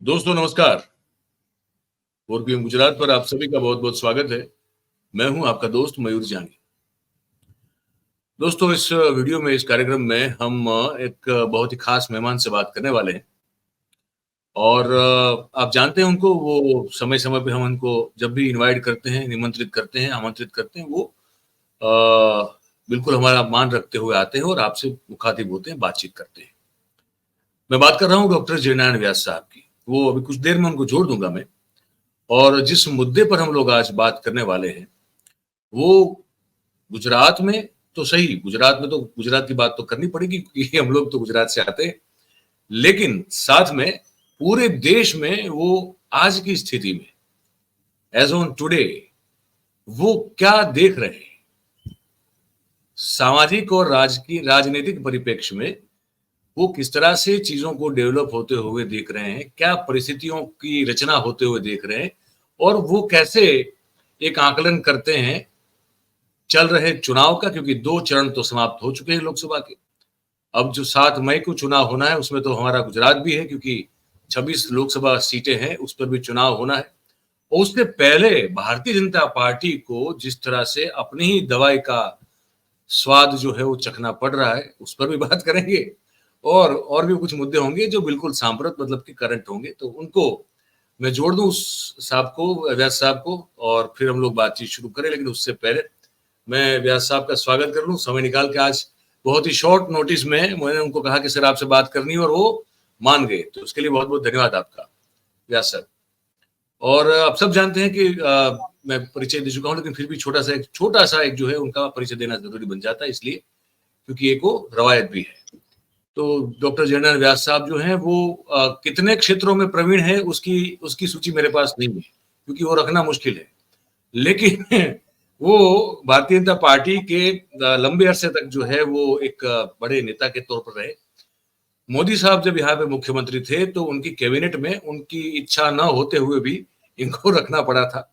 दोस्तों नमस्कार। 4PM गुजरात पर आप सभी का बहुत बहुत स्वागत है। मैं हूं आपका दोस्त मयूर जानी। दोस्तों इस वीडियो में, इस कार्यक्रम में हम एक बहुत ही खास मेहमान से बात करने वाले हैं और आप जानते हैं उनको, वो समय समय पे हम उनको जब भी इनवाइट करते हैं, निमंत्रित करते हैं, आमंत्रित करते हैं, वो बिल्कुल हमारा मान रखते हुए आते हैं और आपसे मुखातिब होते हैं, बातचीत करते हैं। मैं बात कर रहा हूँ डॉक्टर जयनारायण व्यास साहब की। वो अभी कुछ देर में उनको जोड़ दूंगा मैं। और जिस मुद्दे पर हम लोग आज बात करने वाले हैं वो गुजरात में तो सही, गुजरात में तो गुजरात की बात तो करनी पड़ेगी क्योंकि हम लोग तो गुजरात से आते हैं, लेकिन साथ में पूरे देश में वो आज की स्थिति में, एज ऑन टुडे, वो क्या देख रहे हैं सामाजिक और राजनीतिक परिप्रेक्ष्य में, वो किस तरह से चीजों को डेवलप होते हुए देख रहे हैं, क्या परिस्थितियों की रचना होते हुए देख रहे हैं और वो कैसे एक आकलन करते हैं चल रहे चुनाव का, क्योंकि 2 चरण तो समाप्त हो चुके हैं लोकसभा के। अब जो 7 मई को चुनाव होना है उसमें तो हमारा गुजरात भी है, क्योंकि 26 लोकसभा सीटें हैं, उस पर भी चुनाव होना है। और उससे पहले भारतीय जनता पार्टी को जिस तरह से अपनी ही दवाई का स्वाद जो है वो चखना पड़ रहा है, उस पर भी बात करेंगे। और भी कुछ मुद्दे होंगे जो बिल्कुल सांप्रत मतलब कि करंट होंगे, तो उनको मैं जोड़ दूं उस साहब को, व्यास साहब को, और फिर हम लोग बातचीत शुरू करें। लेकिन उससे पहले मैं व्यास साहब का स्वागत कर लूं, समय निकाल के। आज बहुत ही शॉर्ट नोटिस में मैंने उनको कहा कि सर आपसे बात करनी है और वो मान गए, तो उसके लिए बहुत बहुत धन्यवाद आपका व्यास सर। और आप सब जानते हैं कि मैं परिचय दे चुका हूं, लेकिन फिर भी छोटा सा एक जो है उनका परिचय देना जरूरी बन जाता है, इसलिए क्योंकि एक वो रवायत भी है। तो डॉक्टर जयनारायण व्यास साहब जो हैं वो कितने क्षेत्रों में प्रवीण है उसकी सूची मेरे पास नहीं है, क्योंकि वो रखना मुश्किल है। लेकिन वो भारतीय जनता पार्टी के लंबे अरसे तक जो है वो एक बड़े नेता के तौर पर रहे। मोदी साहब जब यहाँ पे मुख्यमंत्री थे तो उनकी कैबिनेट में उनकी इच्छा न होते हुए भी इनको रखना पड़ा था,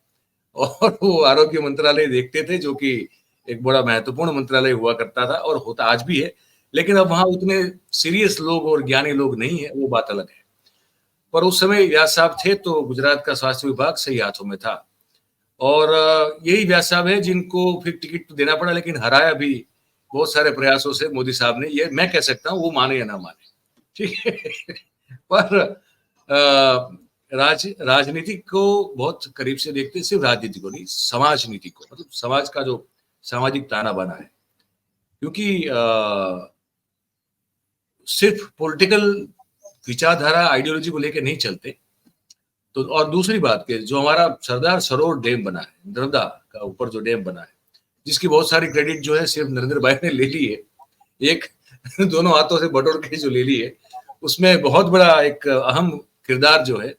और वो आरोग्य मंत्रालय देखते थे, जो कि एक बड़ा महत्वपूर्ण मंत्रालय हुआ करता था और होता आज भी है। लेकिन अब वहां उतने सीरियस लोग और ज्ञानी लोग नहीं है, वो बात अलग है। पर उस समय व्यास साहब थे तो गुजरात का स्वास्थ्य विभाग सही हाथों में था, और यही व्यास साहब है जिनको फिर टिकट तो देना पड़ा, लेकिन हराया भी बहुत सारे प्रयासों से मोदी साहब ने। ये मैं कह सकता हूँ, वो माने या ना माने, ठीक है। पर राजनीति को बहुत करीब से देखते हैं, सिर्फ राजनीति को नहीं, समाज नीति को, मतलब समाज का जो सामाजिक ताना बाना है, क्योंकि सिर्फ पॉलिटिकल विचारधारा आइडियोलॉजी को लेकर नहीं चलते। तो और दूसरी बात के जो हमारा सरदार सरोवर डैम बना है, नर्मदा का ऊपर जो डैम बना है, जिसकी बहुत सारी क्रेडिट जो है सिर्फ नरेंद्र भाई ने ले ली है, एक दोनों हाथों से बटोर के जो ले ली है, उसमें बहुत बड़ा एक अहम किरदार जो है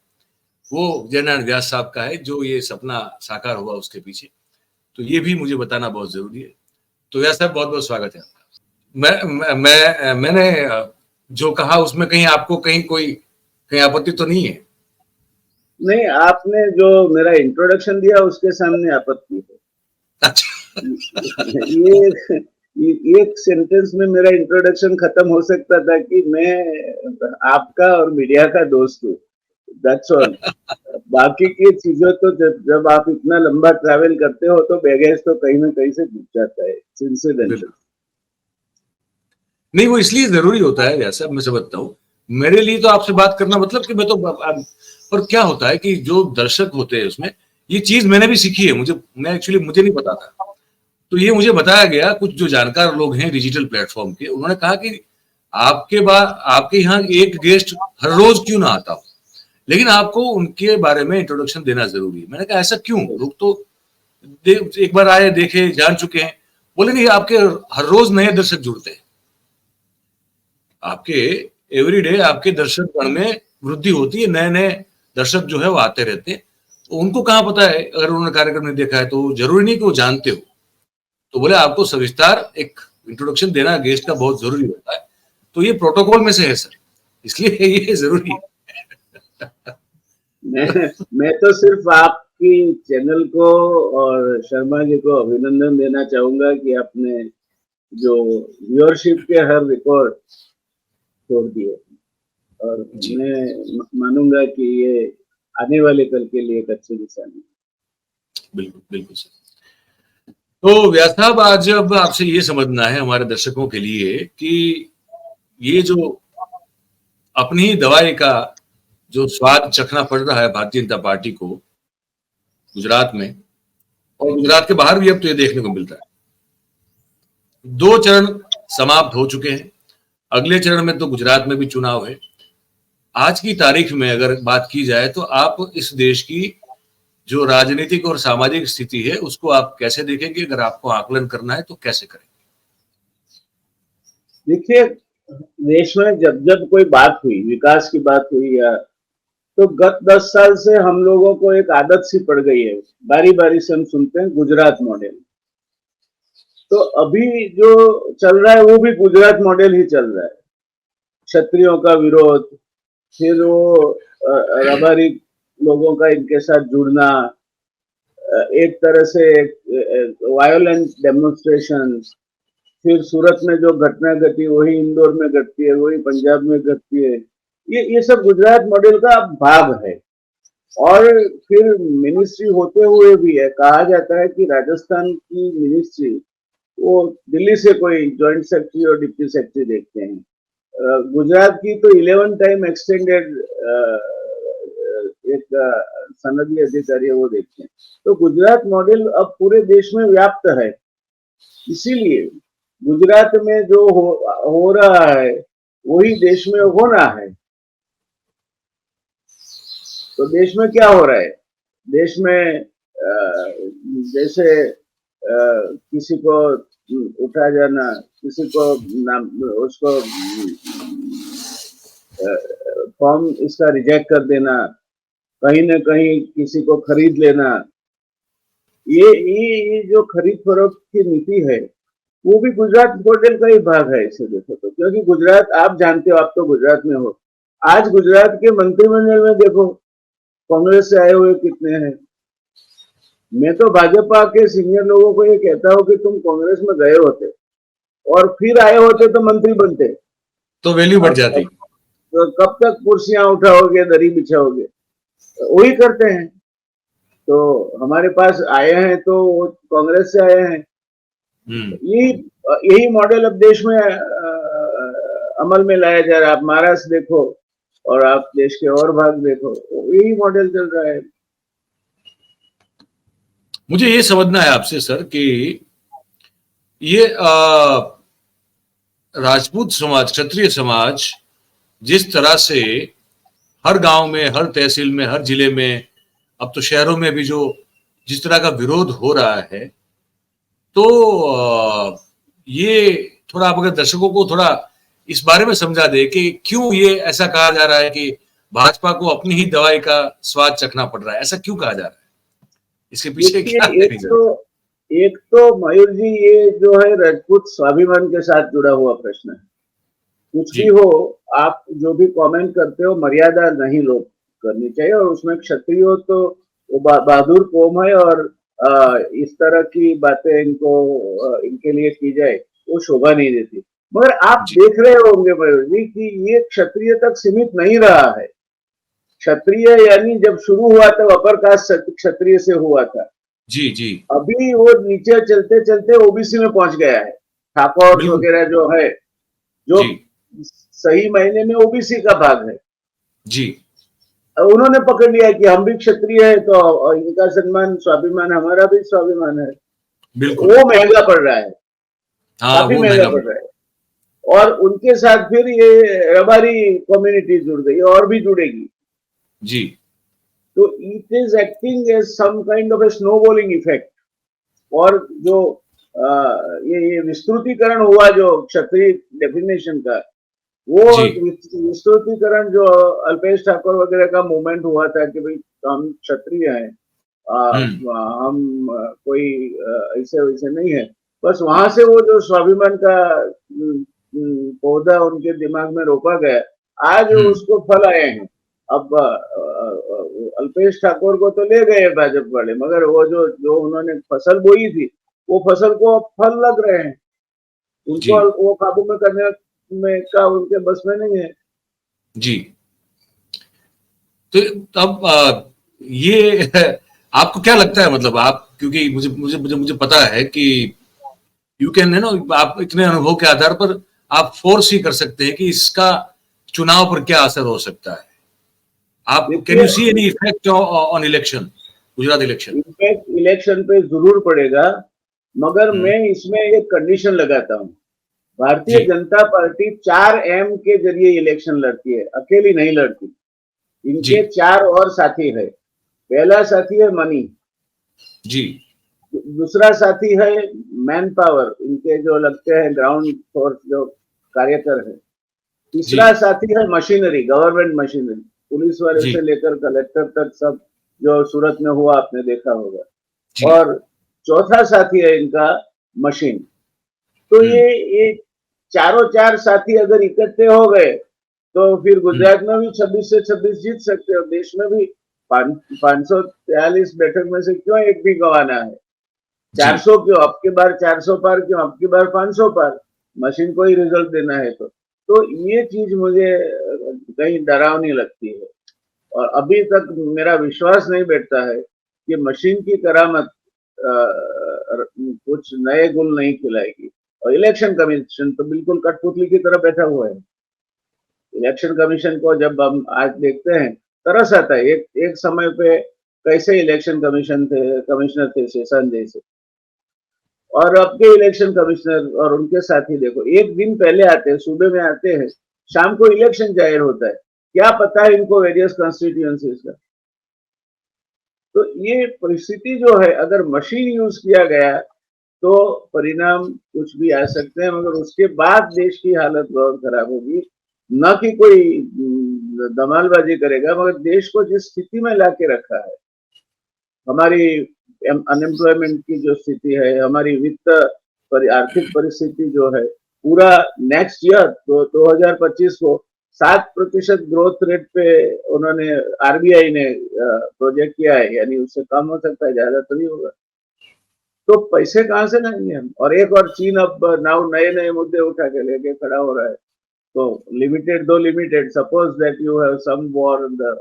वो जयनारायण व्यास साहब का है, जो ये सपना साकार हुआ उसके पीछे। तो ये भी मुझे बताना बहुत जरूरी है। तो व्यास साहब बहुत बहुत स्वागत है आपका। मैंने जो कहा उसमें कहीं आपको कहीं आपत्ति तो नहीं है? नहीं, आपने जो मेरा इंट्रोडक्शन दिया उसके सामने आपत्ति है। अच्छा। ये एक सेंटेंस में मेरा इंट्रोडक्शन खत्म हो सकता था कि मैं आपका और मीडिया का दोस्त हूँ, दैट्स ऑल। बाकी की चीजों तो जब आप इतना लंबा ट्रैवल करते हो तो बैगेज तो कहीं ना कहीं से जुट जाता है, इंसिडेंटल। नहीं, वो इसलिए जरूरी होता है, जैसा मैं समझता हूँ। मेरे लिए तो आपसे बात करना मतलब कि मैं तो पर क्या होता है कि जो दर्शक होते हैं उसमें, ये चीज मैंने भी सीखी है, मुझे नहीं पता था। तो ये मुझे बताया गया, कुछ जो जानकार लोग हैं डिजिटल प्लेटफॉर्म के, उन्होंने कहा कि आपके यहाँ एक गेस्ट हर रोज क्यों ना आता हो, लेकिन आपको उनके बारे में इंट्रोडक्शन देना जरूरी है। मैंने कहा ऐसा क्यों? लोग तो एक बार आए, देखे, जान चुके हैं। बोले नहीं, आपके हर रोज नए दर्शक जुड़ते हैं, आपके एवरीडे आपके दर्शक गण में वृद्धि होती है, नए नए दर्शक जो है वो आते रहते हैं। तो उनको कहाँ पता है, अगर उन्होंने कार्यक्रम नहीं देखा है तो जरूरी नहीं कि वो जानते हो। तो बोले आपको सविस्तार एक इंट्रोडक्शन देना गेस्ट का बहुत जरूरी होता है, तो ये प्रोटोकॉल में से है सर, इसलिए ये जरूरी है। मैं तो सिर्फ आपकी चैनल को और शर्मा जी को अभिनंदन देना चाहूंगा कि आपने जो व्यूअरशिप के हर रिकॉर्ड तोड़ दिए, और जी, मैं मानूंगा कि ये आने वाले कल के लिए एक अच्छी निशानी है। बिल्कुल, बिल्कुल सर। तो व्यास साहब, आज अब आपसे ये समझना है हमारे दर्शकों के लिए कि ये जो अपनी ही दवाई का जो स्वाद चखना पड़ रहा है भारतीय जनता पार्टी को गुजरात में, और गुजरात के बाहर भी अब तो ये देखने को मिलता है। 2 चरण समाप्त हो चुके हैं। अगले चरण में तो गुजरात में भी चुनाव है। आज की तारीख में अगर बात की जाए तो आप इस देश की जो राजनीतिक और सामाजिक स्थिति है उसको आप कैसे देखेंगे? अगर आपको आकलन करना है तो कैसे करेंगे? देखिए, देश में जब जब कोई बात हुई, विकास की बात हुई, या तो गत 10 साल से हम लोगों को एक आदत सी पड़ गई है, बारी बारी से हम सुनते हैं गुजरात मॉडल। तो अभी जो चल रहा है वो भी गुजरात मॉडल ही चल रहा है। क्षत्रियों का विरोध, फिर वो रबारी लोगों का इनके साथ जुड़ना, एक तरह से वायोलेंट डेमोन्स्ट्रेशन, फिर सूरत में जो घटना घटी वही इंदौर में घटती है, वही पंजाब में घटती है। ये सब गुजरात मॉडल का भाग है। और फिर मिनिस्ट्री होते हुए भी है, कहा जाता है कि राजस्थान की मिनिस्ट्री वो दिल्ली से कोई जॉइंट सेक्रेटरी और डिप्टी सेक्रेटरी देखते हैं। गुजरात की तो 11 टाइम एक्सटेंडेड एक सनदी अधिकारी है, वो देखते हैं। तो गुजरात मॉडल अब पूरे देश में व्याप्त है। इसीलिए गुजरात में जो हो रहा है वही देश में होना है। तो देश में क्या हो रहा है? देश में जैसे किसी को उठा जाना, किसी को नाम उसको फॉर्म इसका रिजेक्ट कर देना, कहीं न कहीं किसी को खरीद लेना, ये जो खरीद फरोख्त की नीति है वो भी गुजरात मॉडल का ही भाग है, इसे देखो तो। क्योंकि गुजरात आप जानते हो, आप तो गुजरात में हो। आज गुजरात के मंत्रिमंडल में देखो कांग्रेस से आए हुए कितने हैं। मैं तो भाजपा के सीनियर लोगों को ये कहता हूँ कि तुम कांग्रेस में गए होते और फिर आए होते तो मंत्री बनते। तो वैल्यू बढ़ अब जाती। तो कब तक कुर्सियां उठाओगे, दरी बिछाओगे? वही करते हैं। तो हमारे पास आए हैं तो कांग्रेस से आए हैं। हम्म। यही मॉडल अब देश में अमल में लाया जा रहा है। आप महाराष्ट्र देखो और आप देश के और भाग देखो, यही मॉडल चल रहा है। मुझे ये समझना है आपसे सर कि ये राजपूत समाज, क्षत्रिय समाज जिस तरह से हर गांव में, हर तहसील में, हर जिले में, अब तो शहरों में भी जो जिस तरह का विरोध हो रहा है, तो ये थोड़ा आप अगर दर्शकों को थोड़ा इस बारे में समझा दे कि क्यों ये ऐसा कहा जा रहा है कि भाजपा को अपनी ही दवाई का स्वाद चखना पड़ रहा है, ऐसा क्यों कहा जा रहा है? इसके पीछे देखिए, क्या रीजन? एक तो मयूर जी, ये जो है राजपूत स्वाभिमान के साथ जुड़ा हुआ प्रश्न है। कुछ भी जी, हो, आप जो भी कमेंट करते हो मर्यादा नहीं लोग करनी चाहिए। और उसमें क्षत्रिय हो तो वो बहादुर कौम है, और इस तरह की बातें इनके लिए की जाए वो शोभा नहीं देती। मगर आप जी, देख रहे होंगे मयूर जी कि ये क्षत्रिय तक सीमित नहीं रहा है। क्षत्रिय यानी जब शुरू हुआ तब अपर कास्ट क्षत्रिय से हुआ था। जी, जी, अभी वो नीचे चलते चलते ओबीसी में पहुंच गया है। ठाकुर बिल्कुल, वगैरह जो है, जो जी, सही मायने में ओबीसी का भाग है, जी, उन्होंने पकड़ लिया कि हम भी क्षत्रिय है तो इनका सम्मान, स्वाभिमान हमारा भी स्वाभिमान है। बिल्कुल। वो महंगा पड़ रहा है, हाँ, काफी वो महंगा महंगा पड़ पड़ रहा है। और उनके साथ फिर ये रबारी कम्युनिटी जुड़ गई और भी जुड़ेगी। जी, तो it is acting as some kind of a snowballing effect. और जो ये विस्तृतीकरण हुआ जो क्षत्रिय डेफिनेशन का, वो जी, विस्तृतीकरण जो अल्पेश ठाकुर वगैरह का मूवमेंट हुआ था कि भाई हम क्षत्रिय हैं, हुँ, हम कोई ऐसे वैसे नहीं है। बस वहां से वो जो स्वाभिमान का पौधा उनके दिमाग में रोपा गया, आज हुँ, उसको फल आए हैं। अब अल्पेश ठाकुर को तो ले गए भाजपा वाले, मगर वो जो जो उन्होंने फसल बोई थी वो फसल को अब फल लग रहे हैं। जी। उनको वो काबू में करने में का उनके बस में नहीं है। जी। तो अब ये आपको क्या लगता है, मतलब आप, क्योंकि मुझे मुझे मुझे मुझे पता है कि यू कैन, आप इतने अनुभव के आधार पर आप फोर्स ही कर सकते हैं कि इसका चुनाव पर क्या असर हो सकता है। आप कैन देखिए, you see any effect on election, Gujarat election? Impact election पे जरूर पड़ेगा, मगर हम्म। मैं इसमें एक कंडीशन लगाता हूँ। भारतीय जी। जनता पार्टी 4M के जरिए इलेक्शन लड़ती है, अकेली नहीं लड़ती। जी। इनके 4 और साथी है। पहला साथी है मनी, जी। दूसरा साथी है मैन पावर, इनके जो लगते हैं ग्राउंड फोर्स जो कार्यकर है। जी। तीसरा साथी है मशीनरी, गवर्नमेंट मशीनरी, पुलिस वाले जी। से लेकर कलेक्टर तक सब, जो सूरत में हुआ आपने देखा होगा। जी। और चौथा साथी है इनका मशीन। तो हम्म। ये चारों चार साथी अगर इकट्ठे हो गए तो फिर हम्म। गुजरात में भी 26 से 26 जीत सकते हो, देश में भी 543 बैठक में से क्यों एक भी गंवाना है। जी। 400 क्यों, अब की बार 400 पार क्यों, अब की बार 500 पार, मशीन को ही रिजल्ट देना है। तो ये चीज मुझे कहीं डरावनी लगती है, और अभी तक मेरा विश्वास नहीं बैठता है कि मशीन की करामत कुछ नए गुल नहीं खिलाएगी। और इलेक्शन कमीशन तो बिल्कुल कठपुतली की तरह बैठा हुआ है। इलेक्शन कमीशन को जब हम आज देखते हैं, तरस आता है। एक समय पे कैसे इलेक्शन कमिश्नर थे शेषान जैसे, और अब के इलेक्शन कमिश्नर और उनके साथी देखो, एक दिन पहले आते हैं, सुबह में आते हैं, शाम को इलेक्शन जाहिर होता है। क्या पता है इनको वेरियस कॉन्स्टिट्यूएंसीज का। तो ये परिस्थिति जो है, अगर मशीन यूज किया गया तो परिणाम कुछ भी आ सकते हैं, मगर उसके बाद देश की हालत बहुत खराब होगी। न कि कोई दमालबाजी करेगा, मगर देश को जिस स्थिति में लाके रखा है, हमारी अनएम्प्लॉयमेंट की जो स्थिति है, हमारी आर्थिक परिस्थिति जो है, पूरा नेक्स्ट ईयर तो 2025 को 7% ग्रोथ रेट पे उन्होंने, आरबीआई ने प्रोजेक्ट किया है, यानी उससे कम हो सकता है, ज्यादा तो नहीं होगा। तो पैसे कहाँ से लाएंगे हम। और एक और चीन अब नाउ नए नए मुद्दे उठा के लेके खड़ा हो रहा है। तो लिमिटेड दो limited, suppose that you have some war in the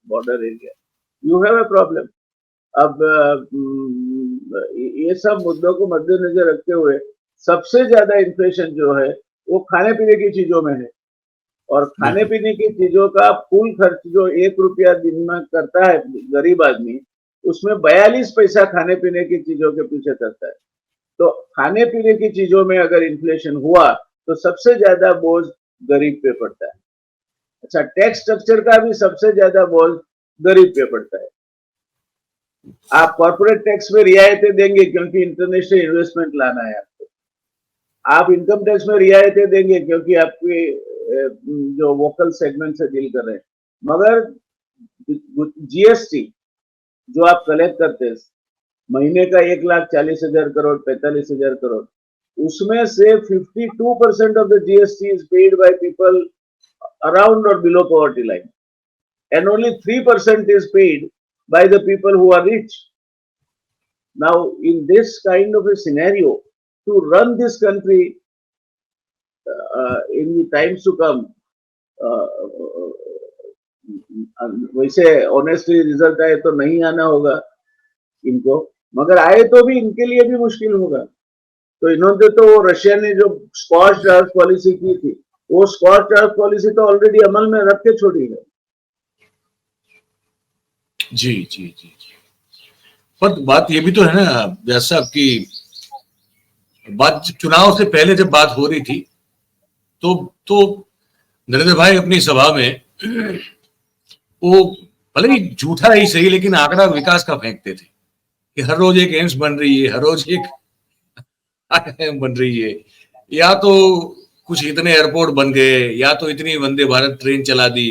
border area, you have a problem. अब ये सब मुद्दों को मद्देनजर रखते हुए सबसे ज्यादा इन्फ्लेशन जो है वो खाने पीने की चीजों में है। और खाने बिल्कुल। पीने की चीजों का कुल खर्च जो 1 रुपया दिन में करता है गरीब आदमी, उसमें 42 पैसा खाने पीने की चीजों के पीछे करता है। तो खाने पीने की चीजों में अगर इन्फ्लेशन हुआ तो सबसे ज्यादा बोझ गरीब पे पड़ता है। अच्छा, टैक्स स्ट्रक्चर का भी सबसे ज्यादा बोझ गरीब पे पड़ता है। आप कॉर्पोरेट टैक्स में रियायतें देंगे क्योंकि इंटरनेशनल इन्वेस्टमेंट लाना है आपको। आप इनकम टैक्स में रियायतें देंगे क्योंकि आपके जो वोकल सेगमेंट से डील कर रहे हैं। मगर जीएसटी जो आप कलेक्ट करते हैं महीने का 1,40,000 करोड़, 45,000 करोड़, उसमें से 52% of the GST is paid by people around or below poverty line, and only 3% is paid by the people who are rich. Now, in this kind of a scenario, to run this country in the times to come, वैसे honestly result आए तो नहीं आना होगा इनको, मगर आए तो भी इनके लिए भी मुश्किल होगा। तो इन्होंने तो वो रशिया ने जो स्कॉच अर्थ पॉलिसी की थी, वो स्कॉच अर्थ पॉलिसी तो ऑलरेडी अमल में रख के छोड़ी है। जी। जी। जी। जी। पर बात ये भी तो है ना व्यास साहब की, बात चुनाव से पहले जब बात हो रही थी तो नरेंद्र भाई अपनी सभा में वो भले ही झूठा ही सही, लेकिन आंकड़ा विकास का फेंकते थे कि हर रोज एक एम्स बन रही है, हर रोज एक आईआईएम बन रही है, या तो कुछ इतने एयरपोर्ट बन गए, या तो इतनी वंदे भारत ट्रेन चला दी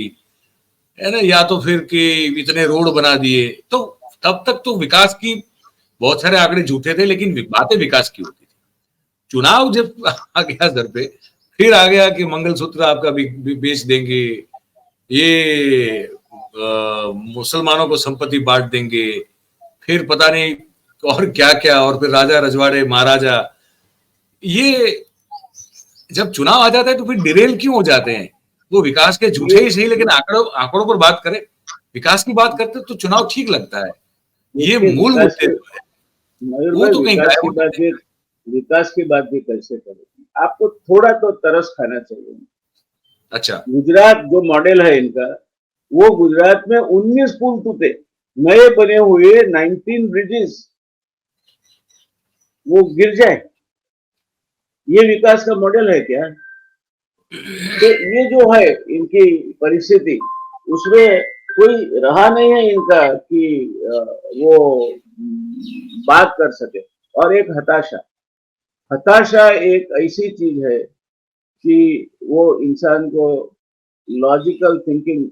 है ना, या तो फिर कि इतने रोड बना दिए। तो तब तक तो विकास की बहुत सारे आंकड़े झूठे थे, लेकिन बातें विकास की होती थी। चुनाव जब आ गया सर पे, फिर आ गया कि मंगलसूत्र आपका बेच देंगे, ये मुसलमानों को संपत्ति बांट देंगे, फिर पता नहीं और क्या क्या, और फिर राजा रजवाड़े महाराजा। ये जब चुनाव आ जाता है तो फिर डिरेल क्यों हो जाते हैं? वो विकास के झूठे ही सही, लेकिन आंकड़ों पर बात करें, विकास की बात करते तो चुनाव ठीक लगता है। ये मूल मुद्दे जो है मयूर वो भाई, तो कहीं गायब हो जाते हैं। विकास की बात भी कैसे करेंगे? आपको थोड़ा तो तरस खाना चाहिए। अच्छा, गुजरात जो मॉडल है इनका, वो गुजरात में 19 पुल टूटे, नए बने हुए 19 ब्रिजेस वो गिर जाए, ये विकास का मॉडल है क्या? तो ये जो है इनकी परिस्थिति, उसमें कोई रहा नहीं है इनका कि वो बात कर सके। और एक हताशा, हताशा एक ऐसी चीज है कि वो इंसान को लॉजिकल थिंकिंग,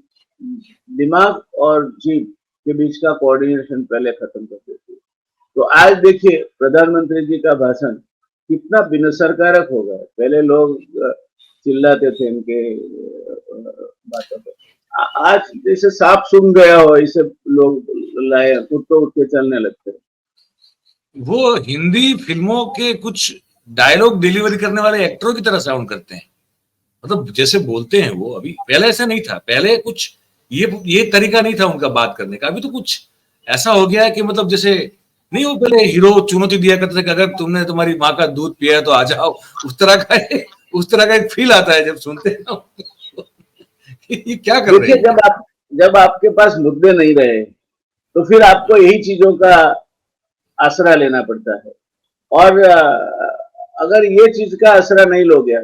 दिमाग और जीभ के बीच का कोऑर्डिनेशन पहले खत्म कर देती है। तो आज देखिए प्रधानमंत्री जी का भाषण कितना बिनसरकारक हो गया। पहले लोग चिल्लाते थे इनके बातों पे, आज जैसे सांप सूंघ गया हो ऐसे लोग लाए उठ तो उठ के चलने लगते हैं। वो हिंदी फिल्मों के कुछ डायलॉग डिलीवरी करने वाले एक्टरों की तरह साउंड करते हैं, मतलब जैसे बोलते हैं वो। अभी पहले ऐसा नहीं था, पहले कुछ ये तरीका नहीं था उनका बात करने का। अभी तो कुछ ऐसा हो गया है कि मतलब जैसे नहीं, वो पहले हीरो चुनौती दिया करते थे कि अगर तुमने तुम्हारी माँ का दूध पिया है तो आ जाओ, उस तरह का एक फील आता है जब सुनते हैं ना। ये क्या कर रहे देखिए, हैं। जब आपके पास मुद्दे नहीं रहे तो फिर आपको यही चीजों का आसरा लेना पड़ता है। और अगर ये चीज का आसरा नहीं लोगे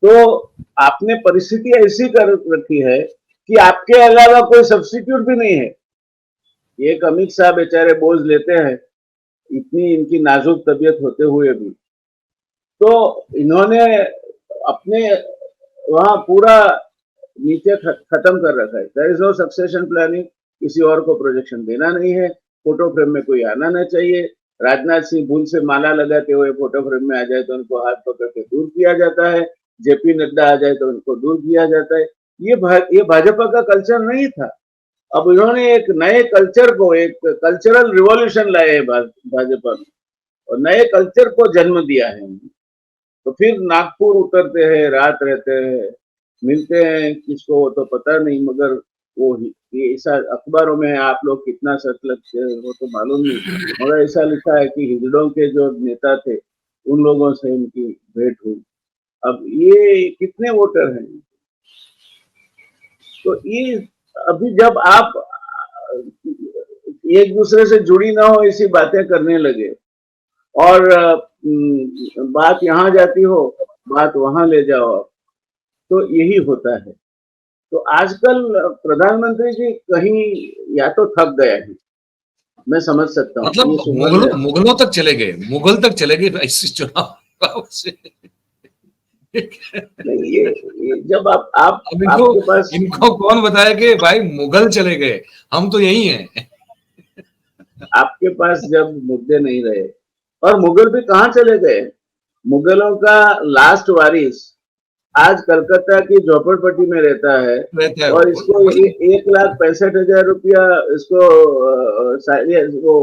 तो आपने परिस्थिति ऐसी कर रखी है कि आपके अलावा कोई सब्स्टिट्यूट भी नहीं है। एक अमित शाह बेचारे बोझ लेते हैं, इतनी इनकी नाजुक तबीयत होते हुए भी। तो इन्होंने अपने वहां पूरा नीचे खत्म कर रखा है। There is no succession planning, किसी और को प्रोजेक्शन देना नहीं है, फोटो फ्रेम में कोई आना नहीं चाहिए। राजनाथ सिंह भूल से माला लगाते हुए फोटो फ्रेम में आ जाए तो उनको हाथ पकड़ के दूर किया जाता है, जेपी नड्डा आ जाए तो उनको दूर किया जाता है। ये भाजपा का कल्चर नहीं था। अब इन्होंने एक नए कल्चर को, एक कल्चरल रिवॉल्यूशन लाए है भाजपा में, और नए कल्चर को जन्म दिया है। तो फिर नागपुर उतरते हैं, रात रहते हैं, मिलते हैं किसको वो तो पता नहीं, मगर वो ये ऐसा अखबारों में आप लोग कितना सच लगते हैं वो तो मालूम नहीं, मगर ऐसा लिखा है कि हिजड़ों के जो नेता थे उन लोगों से इनकी भेंट हुई। अब ये कितने वोटर हैं? तो ये अभी जब आप एक दूसरे से जुड़ी ना हो ऐसी बातें करने लगे और बात यहाँ जाती हो, बात वहां ले जाओ, तो यही होता है। तो आजकल प्रधानमंत्री जी कहीं या तो थक गए हैं, मैं समझ सकता हूँ ये मतलब सुबह से। मुगलों तक चले गए, मुगल तक चले गए इस चुनाव से। नहीं, ये जब आप अब इनको आपके पास इनको कौन बताया कि भाई मुगल चले गए, हम तो यही हैं। आपके पास जब मुद्दे नहीं रहे, और मुगल भी कहाँ चले गए? मुगलों का लास्ट वारिस आज कलकत्ता की झोपड़पट्टी में रहता है, रहता है और वो इसको मतलब। 1,65,000 रुपया इसको वो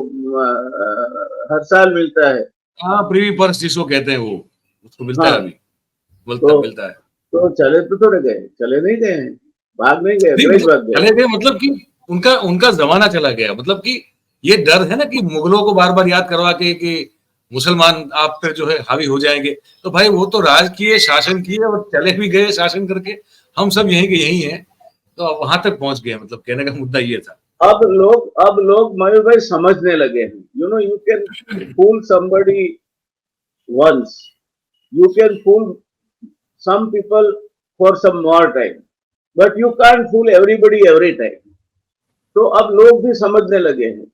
हर साल मिलता है। हाँ, प्रीवी पर्स जिसको कहते हैं वो, उसको मिलता है हाँ, अभी, मिलता तो मिलता है। तो चले तो थोड़े गए, चले नहीं गए हैं, भाग नहीं गए, नहीं ब्रिज मतलब भाग गए। चले गए, मतलब कि उनका उनका जमाना चला गया, मतलब कि ये डर है ना कि मुगलों को बार बार याद करवा के कि मुसलमान आप पर जो है हावी हो जाएंगे। तो भाई वो तो राज किए, शासन किए और चले भी गए शासन करके, हम सब यहीं के यहीं हैं। तो अब वहां तक पहुंच गए, मतलब कहने का मुद्दा ये था। अब लोग मयूर भाई समझने लगे हैं। You can fool somebody once, you can fool some people for some more time, but you can't fool everybody every time. तो अब लोग भी समझने लगे हैं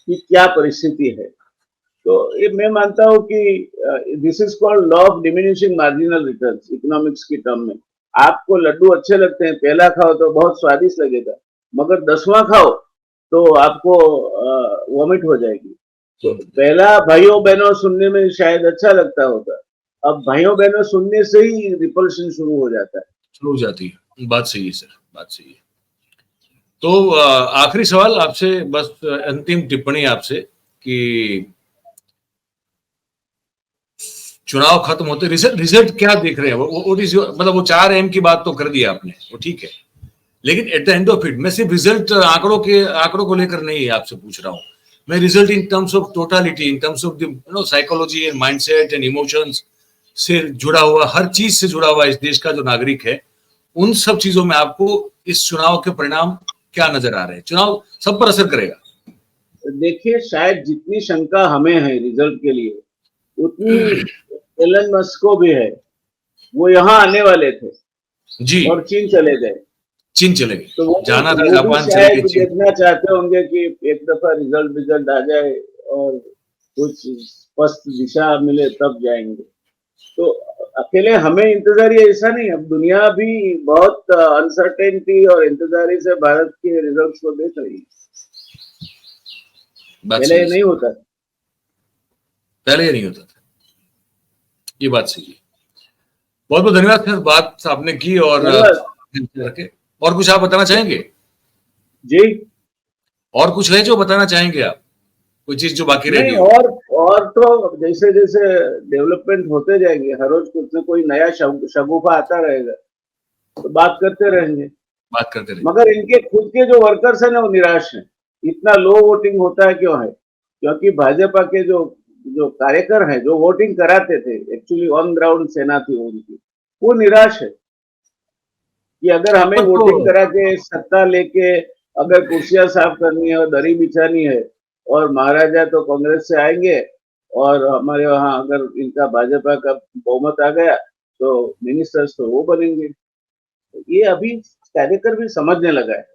कि क्या परिस्थिति है। तो ये मैं मानता हूं कि this is called law of diminishing marginal returns economics की टर्म में। आपको लड्डू अच्छे लगते हैं, पहला खाओ तो बहुत स्वादिष्ट लगेगा, मगर 10वां खाओ तो आपको वॉमिट हो जाएगी। तो पहला भाइयों बहनों सुनने में शायद अच्छा लगता होगा, अब भाइयों बहनों सुनने से ही रिपल्शन शुरू हो जाता है। शुरू हो जाती है। बात सही है सर, बात सही है। तो आखिरी सवाल आपसे, बस अंतिम टिप्पणी आपसे कि चुनाव खत्म होते रिजल्ट क्या देख रहे हैं वो मतलब वो 4 अहम की बात तो कर दिया आपने, वो ठीक है, लेकिन at the end of it मैं सिर्फ रिजल्ट आंकड़ों को लेकर नहीं आपसे पूछ रहा हूं, मैं result in terms of totality, in terms of the psychology and mindset and emotions से जुड़ा हुआ, हर चीज से जुड़ा हुआ इस देश का जो नागरिक है, उन सब चीजों में आपको इस चुनाव के परिणाम क्या नजर आ रहे हैं? चुनाव सब पर असर करेगा? देखिए, शायद जितनी शंका हमें है रिजल्ट के लिए, उतनी एलन मस्क को भी है। वो यहाँ आने वाले थे जी, और चीन चले गए। चीन चले गए, तो वो जाना था भी जापान चले शायद गए चीन। देखना चाहते होंगे कि एक दफा रिजल्ट आ जाए और कुछ स्पष्ट दिशा मिले तब जाएंगे। तो अकेले हमें इंतजार ही ऐसा नहीं, अब दुनिया भी बहुत अनसर्टेनिटी और इंतजारी से भारत के रिजल्ट्स को देख रही है। पहले ये नहीं होता था। पहले ये नहीं होता था, ये बात सही है। बहुत बहुत धन्यवाद सर, बात आपने की और रखे। और कुछ आप बताना चाहेंगे? जी, और कुछ है जो बताना चाहेंगे आप? कोई चीज जो बाकी रह गई? और तो जैसे जैसे डेवलपमेंट होते जाएंगे, हर रोज कुछ न कोई नया शगुफा आता रहेगा, तो बात करते रहेंगे। मगर इनके खुद के जो वर्कर्स है ना, वो निराश है। इतना लो वोटिंग होता है क्यों है? क्योंकि भाजपा के जो कार्यकर हैं, जो वोटिंग कराते थे, एक्चुअली ऑन ग्राउंड सेना थी उनकी, वो निराश है कि अगर हमें वोटिंग करा के सत्ता लेके अगर कुर्सियां साफ करनी है और दरी बिछानी है, और महाराजा तो कांग्रेस से आएंगे और हमारे वहां अगर इनका भाजपा का बहुमत आ गया तो मिनिस्टर्स तो वो बनेंगे। ये अभी कार्यकर भी समझने लगा है।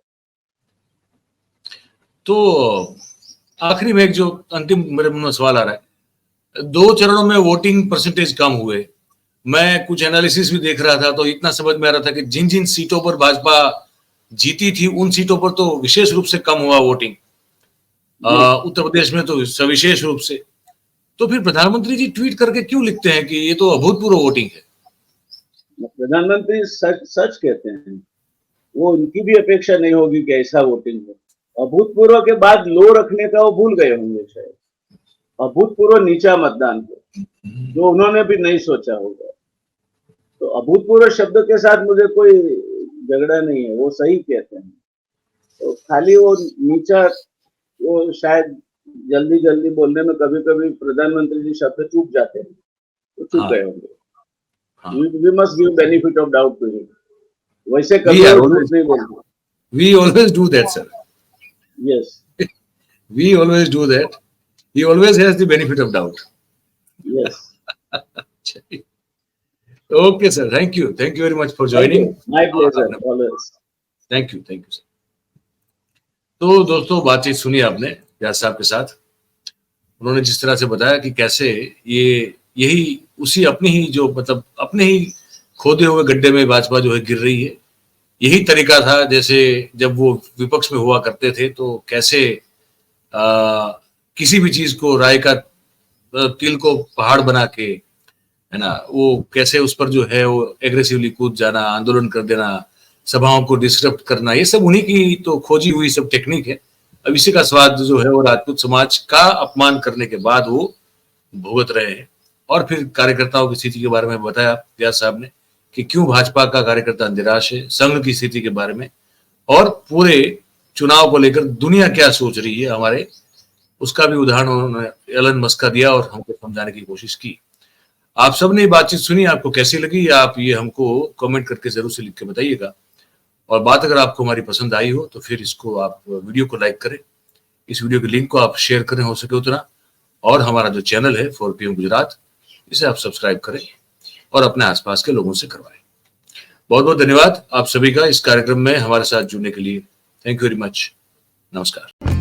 तो आखिरी में एक जो अंतिम मेरे मन में सवाल आ रहा है, 2 चरणों में वोटिंग परसेंटेज कम हुए, मैं कुछ एनालिसिस भी देख रहा था तो इतना समझ में आ रहा था कि जिन जिन सीटों पर भाजपा जीती थी उन सीटों पर तो विशेष रूप से कम हुआ वोटिंग, उत्तर प्रदेश में तो सविशेष रूप से। तो फिर प्रधानमंत्री जी ट्वीट करके क्यों लिखते हैं कि ये तो अभूतपूर्व वोटिंग है? प्रधानमंत्री सच कहते हैं, वो उनकी भी अपेक्षा नहीं होगी कि ऐसा वोटिंग हो। अभूतपूर्व के बाद लो रखने का वो भूल गए होंगे शायद। अभूतपूर्व नीचा मतदान को, जो उन्होंने भी नहीं सोचा होगा। तो अभूतपूर्व शब्द के साथ मुझे कोई झगड़ा नहीं है, वो सही कहते हैं। तो खाली वो नीचा, वो शायद जल्दी बोलने में कभी कभी प्रधानमंत्री जी शब्द चूक जाते हैं, तो चूक गए होंगे। We must give benefit of doubt to him. वैसे कभी झूठ नहीं बोलते। We always do that, sir. Yes. We always do that. He always has the benefit of doubt. Yes. Okay, sir. Thank you. Thank you very much for joining. My pleasure. Always. Thank you, sir. तो दोस्तों, बातचीत सुनी आपने व्यास साहब के साथ। उन्होंने जिस तरह से बताया कि कैसे यही उसी अपने ही खोदे हुए गड्ढे में भाजपा जो है गिर रही है। यही तरीका था जैसे जब वो विपक्ष में हुआ करते थे, तो कैसे किसी भी चीज को, राय का तिल को पहाड़ बना के, है ना, वो कैसे उस पर जो है वो एग्रेसिवली कूद जाना, आंदोलन कर देना, सभाओं को डिस्टर्ब करना, ये सब उन्हीं की तो खोजी हुई सब टेक्निक है। अब इसी का स्वाद जो है वो राजपूत समाज का अपमान करने के बाद वो भुगत रहे हैं। और फिर कार्यकर्ताओं की स्थिति के बारे में बताया व्यास साहब ने कि क्यों भाजपा का कार्यकर्ता निराश है, संघ की स्थिति के बारे में, और पूरे चुनाव को लेकर दुनिया क्या सोच रही है हमारे, उसका भी उदाहरण उन्होंने एलन मस्क का दिया और हमको समझाने की कोशिश की। आप सबने ये बातचीत सुनी, आपको कैसी लगी आप ये हमको कमेंट करके जरूर से लिख के बताइएगा। और बात अगर आपको हमारी पसंद आई हो तो फिर इसको आप वीडियो को लाइक करें, इस वीडियो के लिंक को आप शेयर करें हो सके उतना, और हमारा जो चैनल है 4PM गुजरात, इसे आप सब्सक्राइब करें और अपने आसपास के लोगों से करवाएं। बहुत बहुत धन्यवाद आप सभी का इस कार्यक्रम में हमारे साथ जुड़ने के लिए। Thank you very much. नमस्कार।